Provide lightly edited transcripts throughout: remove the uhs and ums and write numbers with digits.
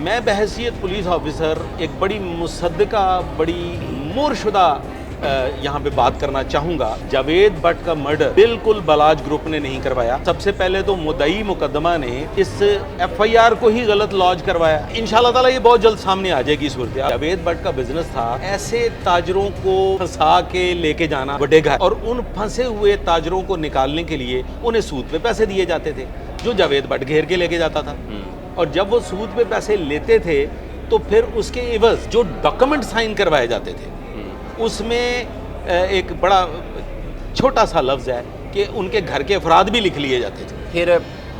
मैं बहैसियत police officer एक बड़ी मुसद्दका, बड़ी मुरशुदा यहाँ पे बात करना चाहूँगा। जावेद भट्ट का मर्डर बिल्कुल बलाज ग्रुप ने नहीं करवाया। सबसे पहले तो मुद्दई मुकदमा ने इस FIR को ही गलत लॉन्च करवाया। इंशाल्लाह ताला ये बहुत जल्द सामने आ जाएगी सूरत। जावेद भट्ट का बिजनेस था ऐसे ताजरों को फंसा के लेके जाना बड़े घर, और उन फंसे हुए ताजरों को निकालने के लिए उन्हें सूद पे पैसे दिए जाते थे जो जावेद भट्ट घेर के लेके जाता था। और जब वो सूद पे पैसे लेते थे तो फिर उसके एवज जो डॉक्यूमेंट साइन करवाए जाते थे उसमें एक बड़ा छोटा सा लफ्ज़ है कि उनके घर के अफराद भी लिख लिए जाते थे। फिर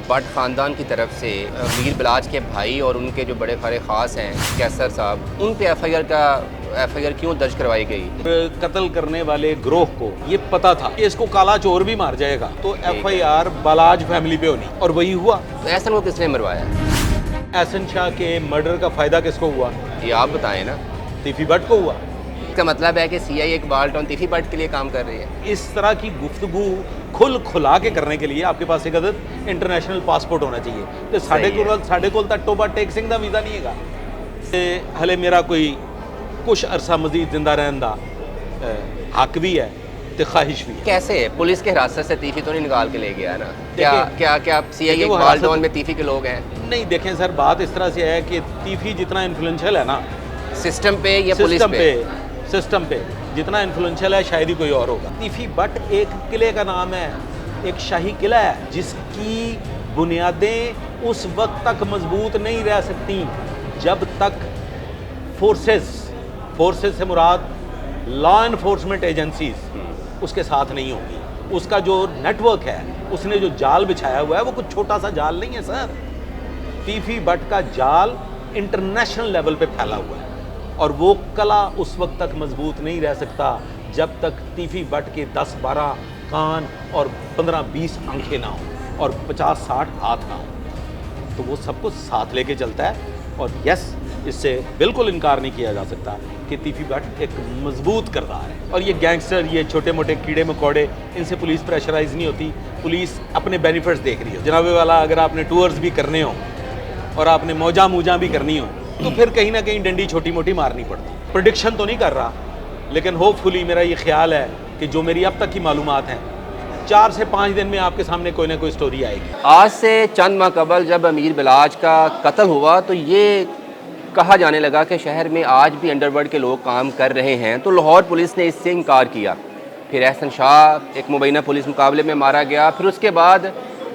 भट्ट ख़ानदान की तरफ से मीर बलाज के भाई और उनके जो बड़े खारे ख़ास हैं कैसर साहब, उन पे FIR क्यों दर्ज करवाई गई? कत्ल करने वाले ग्रोह को ये पता था कि इसको काला चोर भी मार जाएगा, तो FIR बलाज फैमिली पे होनी, और वही हुआ। तो एहसन को किसने मरवाया? एहसन शाह के मर्डर का फ़ायदा किसको हुआ? ये आप बताएं ना। तीफी भट्ट को हुआ। इसका मतलब है कि CIA इकबाल टाउन तीफी भट्ट के लिए काम कर रही है। इस तरह की गुफ्तगू खुला के करने के लिए आपके पास एक अदद इंटरनेशनल पासपोर्ट होना चाहिए। तो साढ़े को टोबा टेक सिंह का वीज़ा नहीं है। हले मेरा कोई कुछ अरसा मजीद जिंदा रहने का हक भी है तो ख्वाहिश भी है। कैसे पुलिस के हिरासत से तीफी तो नहीं निकाल के ले गया ना? क्या CIA इकबाल टाउन में तीफी के लोग हैं? नहीं, देखें सर, बात इस तरह से है कि तीफी जितना इन्फ्लुएंशियल है ना सिस्टम पे या पुलिस पे, सिस्टम पे जितना इन्फ्लुएंशियल है शायद ही कोई और होगा। तीफी भट्ट एक किले का नाम है, एक शाही किला है जिसकी बुनियादें उस वक्त तक मजबूत नहीं रह सकती जब तक फोर्सेस से मुराद लॉ एनफोर्समेंट एजेंसीज उसके साथ नहीं होंगी। उसका जो नेटवर्क है, उसने जो जाल बिछाया हुआ है वो कुछ छोटा सा जाल नहीं है सर। तीफी भट्ट का जाल इंटरनेशनल लेवल पे फैला हुआ है, और वो कला उस वक्त तक मजबूत नहीं रह सकता जब तक तीफी भट्ट के 10-12 कान और 15-20 आंखें ना हो और 50-60 हाथ ना हो। तो वो सब कुछ साथ लेके चलता है। और यस, इससे बिल्कुल इनकार नहीं किया जा सकता कि तीफी भट्ट एक मजबूत किरदार है। और ये गैंगस्टर, ये छोटे मोटे कीड़े मकोड़े, इनसे पुलिस प्रेशराइज नहीं होती। पुलिस अपने बेनिफिट्स देख रही हो जनाबे वाला। अगर आपने टूर्स भी करने हो और आपने मौजा मूजा भी करनी हो तो फिर कहीं ना कहीं डंडी छोटी मोटी मारनी पड़ती। प्रेडिक्शन तो नहीं कर रहा, लेकिन होपफुली मेरा ये ख्याल है कि जो मेरी अब तक की मालूमात हैं 4 से 5 दिन में आपके सामने कोई ना कोई स्टोरी आएगी। आज से चंद माह कबल जब अमीर बलाज का कत्ल हुआ तो ये कहा जाने लगा कि शहर में आज भी अंडरवर्ल्ड के लोग काम कर रहे हैं, तो लाहौर पुलिस ने इससे इनकार किया। फिर एहसन शाह एक मुबैना पुलिस मुकाबले में मारा गया। फिर उसके बाद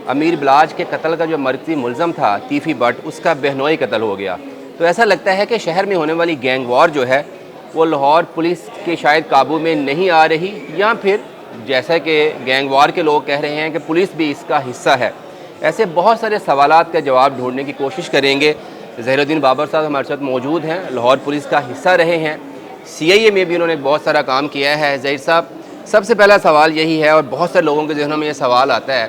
अमीर बलाज के कत्ल का जो मरकज़ी मुलज़म था तीफी भट्ट, उसका बहनोई कत्ल हो गया। तो ऐसा लगता है कि शहर में होने वाली गैंग वॉर जो है वो लाहौर पुलिस के शायद काबू में नहीं आ रही, या फिर जैसा कि गैंग वॉर के लोग कह रहे हैं कि पुलिस भी इसका हिस्सा है। ऐसे बहुत सारे सवालात का जवाब ढूंढने की कोशिश करेंगे। ज़हीरुद्दीन बाबर साहब हमारे साथ मौजूद हैं, लाहौर पुलिस का हिस्सा रहे हैं, CIA में भी उन्होंने बहुत सारा काम किया है। ज़हीर साहब, सबसे पहला सवाल यही है और बहुत सारे लोगों के ज़हनों में ये सवाल आता है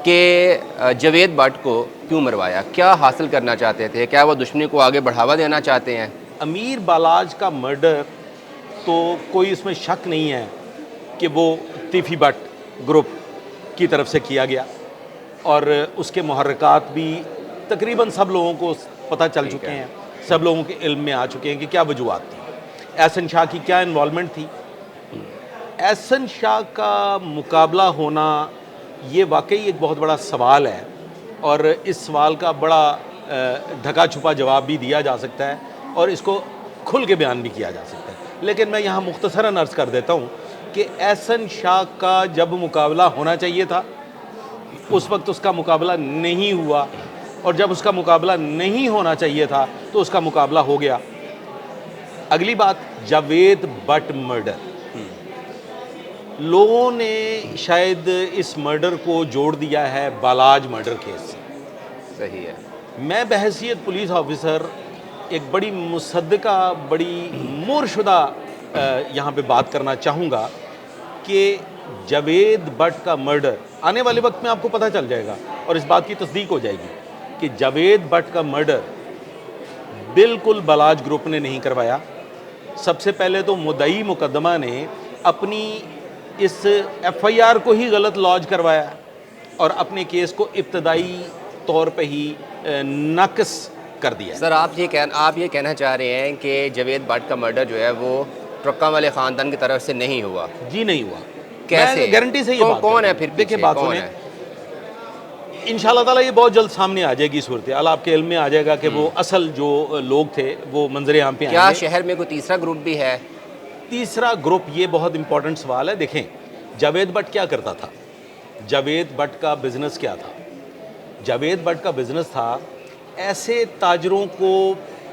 कि जावेद भट्ट को क्यों मरवाया? क्या हासिल करना चाहते थे? क्या वो दुश्मनी को आगे बढ़ावा देना चाहते हैं? अमीर बलाज का मर्डर तो कोई इसमें शक नहीं है कि वो तीफी भट्ट ग्रुप की तरफ से किया गया, और उसके मुहर्रिकात भी तकरीबन सब लोगों को पता चल चुके हैं, सब लोगों के इल्म में आ चुके हैं कि क्या वजूहात थी, एहसन शाह की क्या इन्वॉल्वमेंट थी। एहसन शाह का मुकाबला होना ये वाकई एक बहुत बड़ा सवाल है, और इस सवाल का बड़ा ढका छुपा जवाब भी दिया जा सकता है और इसको खुल के बयान भी किया जा सकता है। लेकिन मैं यहाँ मुख्तसरन अर्ज़ कर देता हूँ कि एहसन शाह का जब मुकाबला होना चाहिए था उस वक्त उसका मुकाबला नहीं हुआ, और जब उसका मुकाबला नहीं होना चाहिए था तो उसका मुकाबला हो गया। अगली बात, जावेद भट्ट मर्डर, लोगों ने शायद इस मर्डर को जोड़ दिया है बलाज मर्डर केस से। सही है। मैं बहैसियत पुलिस ऑफिसर एक बड़ी मुसद्दका, बड़ी मुरशुदा यहाँ पे बात करना चाहूँगा कि जावेद भट्ट का मर्डर आने वाले वक्त में आपको पता चल जाएगा और इस बात की तस्दीक हो जाएगी कि जावेद भट्ट का मर्डर बिल्कुल बलाज ग्रुप ने नहीं करवाया। सबसे पहले तो मुद्दई मुकदमा ने अपनी इस FIR को ही गलत लॉन्च करवाया और अपने केस को इब्तदाई तौर पे ही नक्स कर दिया है। सर आप ये कहना चाह रहे हैं कि जावेद भट्ट का मर्डर जो है वो ट्रक्का वाले ख़ानदान की तरफ से नहीं हुआ? जी नहीं हुआ। कैसे? मैं गारंटी से ये बात कौन करता है हूँ। फिर देखिए पीछे? बात कौन सुने, है? इंशाल्लाह ताला ये बहुत जल्द सामने आ जाएगी सूरत हाल, आपके इल्म में आ जाएगा कि वो असल जो लोग थे वो मंजरे आम पे क्या आएंगे। शहर में कोई तीसरा ग्रुप भी है? तीसरा ग्रुप, ये बहुत इंपॉर्टेंट सवाल है। देखें, जावेद भट्ट क्या करता था, जावेद भट्ट का बिजनेस क्या था? जावेद भट्ट का बिजनेस था ऐसे ताजरों को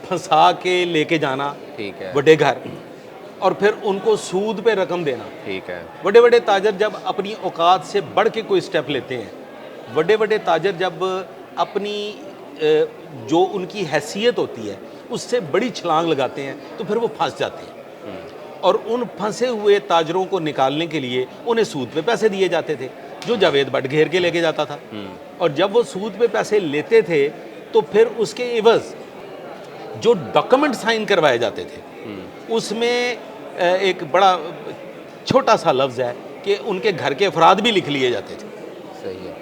फंसा के लेके जाना ठीक है, बड़े घर, और फिर उनको सूद पे रकम देना। ठीक है। बड़े बड़े ताजर जब अपनी औकात से बढ़ के कोई स्टेप लेते हैं, बड़े बड़े ताजर जब अपनी जो उनकी हैसियत होती है उससे बड़ी छलांग लगाते हैं, तो फिर वो फंस जाते हैं। और उन फंसे हुए ताजरों को निकालने के लिए उन्हें सूद पे पैसे दिए जाते थे, जो जावेद भट्ट घेर के लेके जाता था। और जब वो सूद पे पैसे लेते थे तो फिर उसके एवज जो डॉक्यूमेंट साइन करवाए जाते थे उसमें एक बड़ा छोटा सा लफ्ज़ है कि उनके घर के अफराद भी लिख लिए जाते थे, सही है।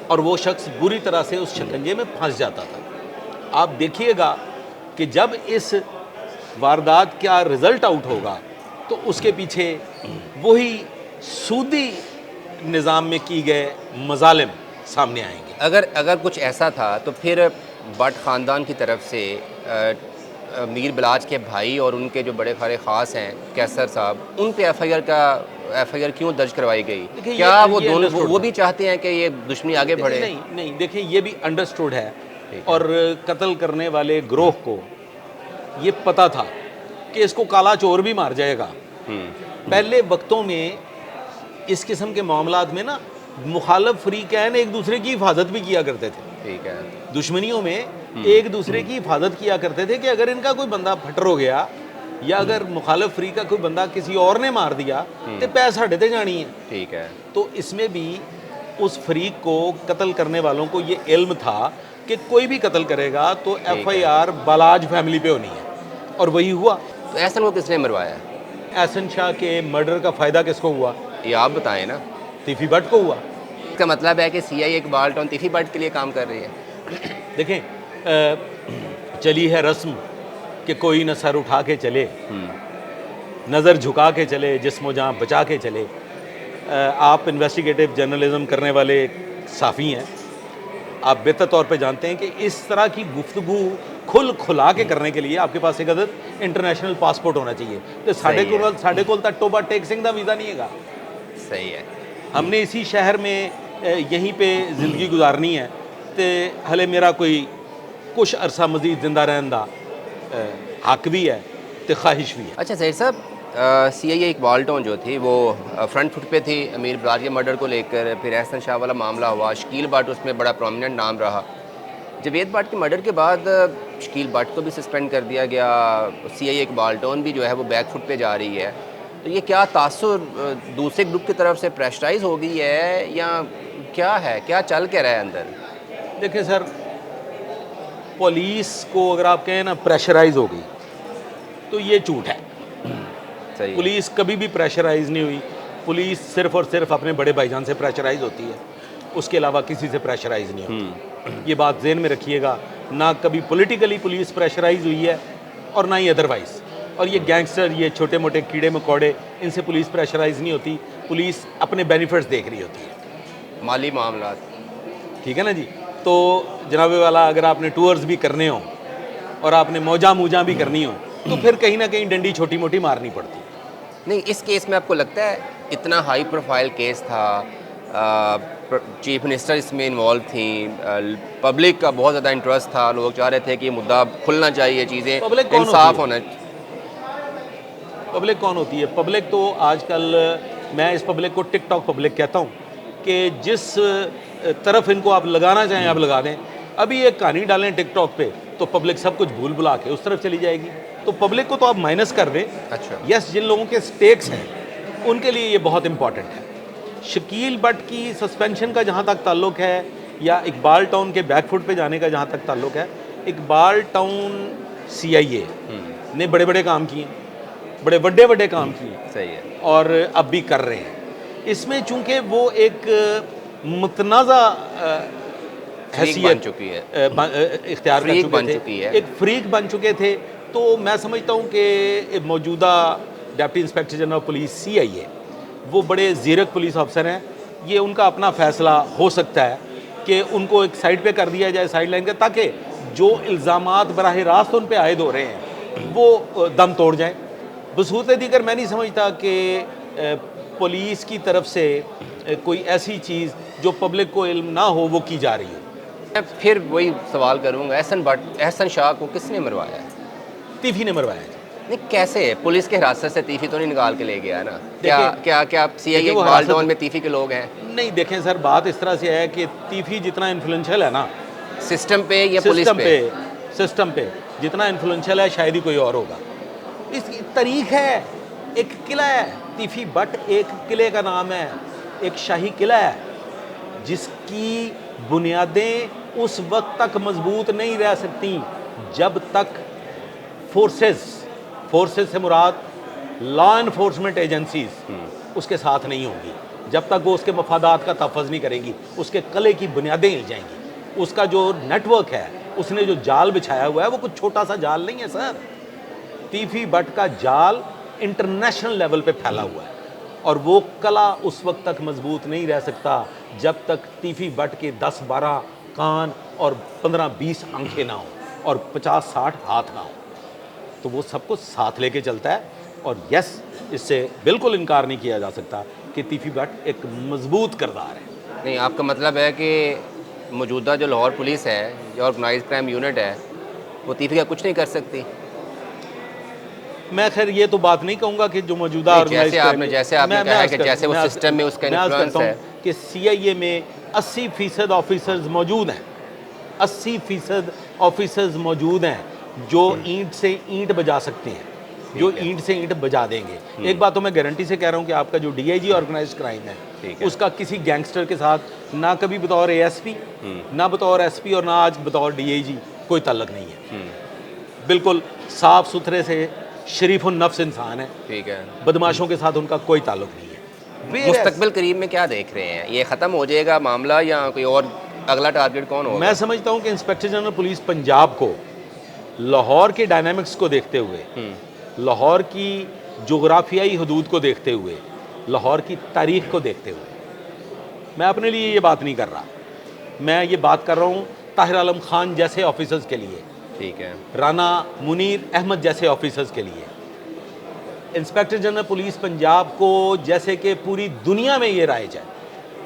और वो शख्स बुरी तरह से उस शिकंजे में फंस जाता था। आप देखिएगा कि जब इस वारदात का रिज़ल्ट आउट होगा तो उसके पीछे वही सूदी निज़ाम में की गए मजालिम सामने आएंगे। अगर कुछ ऐसा था तो फिर भट्ट ख़ानदान की तरफ से मीर बिलाज के भाई और उनके जो बड़े खारे ख़ास हैं कैसर साहब, उन पे एफआईआर क्यों दर्ज करवाई गई? देखिए, क्या वो ये दोनों understood वो भी चाहते हैं कि ये दुश्मनी आगे बढ़े? नहीं नहीं, देखिए ये भी अंडरस्टूड है। ठीक है। और कत्ल करने वाले ग्रोह को ये पता था कि इसको काला चोर भी मार जाएगा। पहले वक्तों में इस किस्म के मामलात में ना मुखालफ फरीकैन एक दूसरे की हिफाजत भी किया करते थे। ठीक है। दुश्मनियों में एक दूसरे की हिफाजत किया करते थे कि अगर इनका कोई बंदा फटर हो गया या अगर मुखालिफ फरीक का कोई बंदा किसी और ने मार दिया तो पैसा साढ़े ते जानी है। ठीक है। तो इसमें भी उस फरीक को, कत्ल करने वालों को ये इल्म था कि कोई भी कत्ल करेगा तो एफआईआर बालाज फैमिली पे होनी है, और वही हुआ। तो एहसन को किसने मरवाया? एहसन शाह के मर्डर का फ़ायदा किसको हुआ? ये आप बताएं ना। तीफी भट्ट को हुआ। इसका मतलब है कि सीआईए इकबाल टाउन तीफी भट्ट के लिए काम कर रही है। देखें, चली है रस्म कि कोई न सर उठा के चले, नज़र झुका के चले, जिस्मो जान बचा के चले। आप इन्वेस्टिगेटिव जर्नलिज्म करने वाले साफ़ी हैं, आप बेहतर तौर पे जानते हैं कि इस तरह की गुफ्तगू खुला के करने के लिए आपके पास एक अदद इंटरनेशनल पासपोर्ट होना चाहिए। तो साढ़े को टोबा टेक सिंह का वीज़ा नहीं है। सही है। हमने इसी शहर में यहीं पे ज़िंदगी गुजारनी है, तो हले मेरा कोई कुछ अरसा मज़ीद जिंदा रहने का हक भी है तो ख्वाहिश भी है। अच्छा सैयद साहब, सीआईए इकबाल टाउन जो थी वो फ्रंट फुट पे थी अमीर बिलाज के मर्डर को लेकर। फिर एहसन शाह वाला मामला हुआ, शकील भट्ट उसमें बड़ा प्रोमिनेंट नाम रहा। जावेद भट्ट के मर्डर के बाद शकील भट्ट को भी सस्पेंड कर दिया गया। सीआईए इकबाल टाउन भी जो है वो बैक फुट पे जा रही है। तो ये क्या तासुर दूसरे ग्रुप की तरफ से प्रेशराइज हो गई है या क्या है, क्या चल के रहा है अंदर? देखिए सर, पुलिस को अगर आप कहें ना प्रेशराइज हो गई तो ये झूठ है। सही। पुलिस कभी भी प्रेशराइज नहीं हुई। पुलिस सिर्फ और सिर्फ अपने बड़े भाईजान से प्रेशराइज होती है, उसके अलावा किसी से प्रेशराइज नहीं होती। ये बात ज़हन में रखिएगा। ना कभी पॉलिटिकली पुलिस प्रेशराइज हुई है और ना ही अदरवाइज़। और ये गैंगस्टर, ये छोटे मोटे कीड़े मकोड़े, इनसे पुलिस प्रेशराइज नहीं होती। पुलिस अपने बेनिफिट्स देख रही होती है, माली मामला। ठीक है ना जी। तो जनाबे वाला, अगर आपने टूर्स भी करने हो और आपने मौजा मूजा भी करनी हो तो फिर कहीं ना कहीं डंडी छोटी मोटी मारनी पड़ती। नहीं, इस केस में आपको लगता है इतना हाई प्रोफाइल केस था, चीफ मिनिस्टर इसमें इन्वॉल्व थी, पब्लिक का बहुत ज़्यादा इंटरेस्ट था, लोग चाह रहे थे कि ये मुद्दा खुलना चाहिए, चीज़ें इंसाफ होना। पब्लिक कौन होती है? पब्लिक तो आजकल, मैं इस पब्लिक को टिकटॉक पब्लिक कहता हूँ कि जिस तरफ इनको आप लगाना चाहें आप लगा दें। अभी एक कहानी डालें टिकटॉक पे तो पब्लिक सब कुछ भूल भुला के उस तरफ चली जाएगी। तो पब्लिक को तो आप माइनस कर दें। अच्छा। यस, जिन लोगों के स्टेक्स हैं उनके लिए ये बहुत इंपॉर्टेंट है। शकील भट्ट की सस्पेंशन का जहाँ तक ताल्लुक़ है या इकबाल टाउन के बैकफुट पे जाने का जहाँ तक ताल्लुक़ है, इकबाल टाउन सीआईए ने बड़े बड़े काम किए, बड़े बड़े काम किए। सही है। और अब भी कर रहे हैं। इसमें चूंकि वो एक मुतनाज़ा बन चुकी है, इख्तियार कर फ्रीक बन चुके चुकी थे, है। एक फ्रीक बन चुके थे। तो मैं समझता हूँ कि मौजूदा deputy inspector general police CIA वो बड़े ज़ीरक पुलिस अफसर हैं। ये उनका अपना फ़ैसला हो सकता है कि उनको एक साइड पे कर दिया जाए, साइड लाइन के, ताकि जो इल्ज़ामात बराह रास्त उन पे आयद हो रहे हैं वो दम तोड़ जाएँ। बसूरत दीगर मैं नहीं समझता कि पुलिस की तरफ से कोई ऐसी चीज़ जो पब्लिक को इल्म ना हो वो की जा रही है। मैं फिर वही सवाल करूँगा, एहसन शाह को किसने मरवाया है? तीफी ने मरवाया है। नहीं, कैसे? पुलिस के हिरासत से तीफी तो नहीं निकाल के ले गया ना? क्या देखिए- क्या क्या CIA देखिए वो इकबाल हिरासत- टाउन में तीफी के लोग हैं? नहीं देखें सर, बात इस तरह से है कि तीफी जितना इन्फ्लुएंशियल है ना सिस्टम पे या पुलिस सिस्टम पे जितना इन्फ्लुएंशियल है शायद ही कोई और होगा। इसकी तारीख है, एक किला है तीफी बट, एक किले का नाम है, एक शाही किला है जिसकी बुनियादें उस वक्त तक मजबूत नहीं रह सकती जब तक फोर्सेस से मुराद लॉ एनफोर्समेंट एजेंसीज उसके साथ नहीं होंगी, जब तक वो उसके मफादात का तहफ़्फ़ुज़ नहीं करेंगी, उसके कले की बुनियादें हिल जाएंगी। उसका जो नेटवर्क है, उसने जो जाल बिछाया हुआ है वो कुछ छोटा सा जाल नहीं है सर। तीफी बट का जाल इंटरनेशनल लेवल पे फैला हुआ है और वो कला उस वक्त तक मजबूत नहीं रह सकता जब तक तीफी बट के 10-12 कान और 15-20 आंखें ना हो और 50-60 हाथ ना हो। तो वो सबको साथ लेके चलता है और यस, इससे बिल्कुल इनकार नहीं किया जा सकता कि तीफी बट एक मजबूत किरदार है। नहीं, आपका मतलब है कि मौजूदा जो लाहौर पुलिस है, जो ऑर्गेनाइज क्राइम यूनिट है, वो तीफी का कुछ नहीं कर सकती? मैं खैर ये तो बात नहीं कहूँगा कि जो मौजूदा जैसे आपने कहा है कि जैसे वो सिस्टम में उसका इन्फ्लुएंस है कि CIA में 80% ऑफिसर्स मौजूद हैं, 80% ऑफिसर्स मौजूद हैं जो ईंट से ईंट बजा सकते हैं, जो ईंट से ईंट बजा देंगे। एक बात तो मैं गारंटी से कह रहा हूँ कि आपका जो DIG ऑर्गेनाइज क्राइम है उसका किसी गैंगस्टर के साथ ना कभी बतौर ASP, ना बतौर SP और ना आज बतौर DIG कोई ताल्लुक नहीं है। बिल्कुल साफ सुथरे से शरीफ नफ्स इंसान है। ठीक है, बदमाशों के साथ उनका कोई ताल्लुक नहीं है। मुस्तकबिल करीब में क्या देख रहे हैं? ये ख़त्म हो जाएगा मामला या कोई और अगला टारगेट कौन होगा? मैं समझता हूँ कि इंस्पेक्टर जनरल पुलिस पंजाब को लाहौर के डायनामिक्स को देखते हुए, लाहौर की जोग्राफियाई हदूद को देखते हुए, लाहौर की तारीख को देखते हुए मैं अपने लिए ये बात नहीं कर रहा। मैं ये बात कर रहा हूँ ताहिर आलम खान जैसे ऑफिसर्स के लिए, ठीक है, राना मुनीर अहमद जैसे ऑफिसर्स के लिए। इंस्पेक्टर जनरल पुलिस पंजाब को जैसे कि पूरी दुनिया में ये राइज है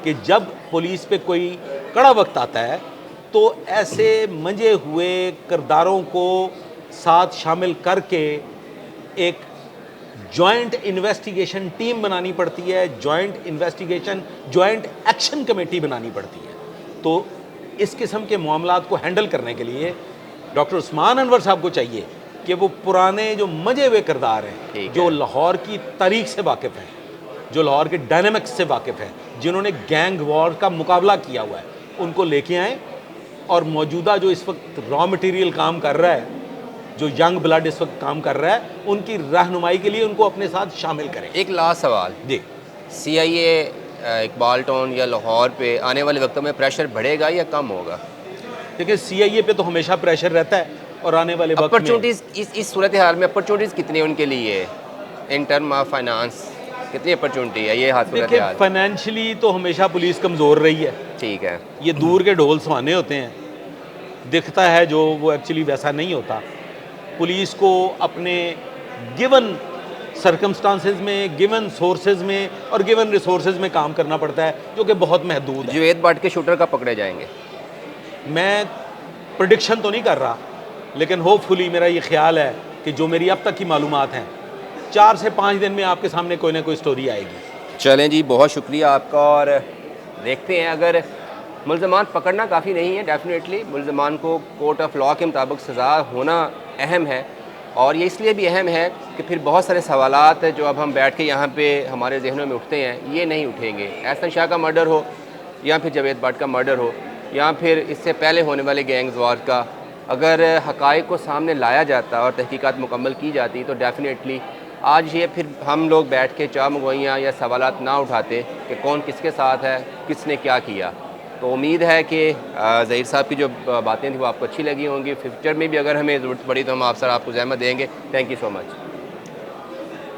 कि जब पुलिस पे कोई कड़ा वक्त आता है तो ऐसे मंजे हुए किरदारों को साथ शामिल करके एक जॉइंट इन्वेस्टिगेशन टीम बनानी पड़ती है, जॉइंट एक्शन कमेटी बनानी पड़ती है। तो इस किस्म के मामलात को हैंडल करने के लिए डॉक्टर उस्मान अनवर साहब को चाहिए कि वो पुराने जो मजे हुए किरदार हैं, जो लाहौर की तारीख से वाकिफ़ हैं, जो लाहौर के डायनामिक्स से वाकिफ़ हैं, जिन्होंने गैंग वॉर का मुकाबला किया हुआ है, उनको लेके आएँ और मौजूदा जो इस वक्त रॉ मटेरियल काम कर रहा है, जो यंग ब्लड इस वक्त काम कर रहा है, उनकी रहनुमाई के लिए उनको अपने साथ शामिल करें। एक लास्ट सवाल जी, CIA इकबाल टाउन या लाहौर पे आने वाले वक्तों में प्रेशर बढ़ेगा या कम होगा? देखिए CIA पे तो हमेशा प्रेशर रहता है और आने वाले वक्त में अपॉर्चुनिटीज़ इस सूरत हाल में अपॉर्चुनिटीज़ कितनी है उनके लिए इन टर्म ऑफ फाइनेंस? कितनी अपॉर्चुनिटी है ये हाथ? देखिए फाइनेंशियली तो हमेशा पुलिस कमज़ोर रही है, ठीक है, ये दूर के ढोल सुहाने होते हैं, दिखता है जो वो एक्चुअली वैसा नहीं होता। पुलिस को अपने गिवन सर्कमस्टांसेस में, गिवन सोर्सेज में और गिवन रिसोर्सेज में काम करना पड़ता है जो कि बहुत महदूद है। जुवेद भट्ट के शूटर का पकड़े जाएंगे? मैं प्रेडिक्शन तो नहीं कर रहा, लेकिन होपफुली मेरा ये ख्याल है कि जो मेरी अब तक की मालूमात हैं 4 से 5 दिन में आपके सामने कोई ना कोई स्टोरी आएगी। चलें जी, बहुत शुक्रिया आपका। और देखते हैं, अगर मुल्ज़मान पकड़ना काफ़ी नहीं है, डेफिनेटली मुल्ज़मान को कोर्ट ऑफ लॉ के मुताबिक सज़ा होना अहम है। और ये इसलिए भी अहम है कि फिर बहुत सारे सवालात जो अब हम बैठ के यहाँ पे हमारे जहनों में उठते हैं, ये नहीं उठेंगे। एहसन शाह का मर्डर हो या फिर जावेद भट्ट का मर्डर हो या फिर इससे पहले होने वाले गैंग्स वार का, अगर हक़ाइक़ को सामने लाया जाता और तहकीकात मुकम्मल की जाती तो डेफिनेटली आज ये फिर हम लोग बैठ के चाह मगोइयाँ या सवालात ना उठाते कि कौन किसके साथ है, किसने क्या किया। तो उम्मीद है कि ज़हीर साहब की जो बातें थी वो आपको अच्छी लगी होंगी। फ्यूचर में भी अगर हमें ज़रूरत पड़ी तो हम आपसे आपको ज़हमत देंगे। Thank you so much.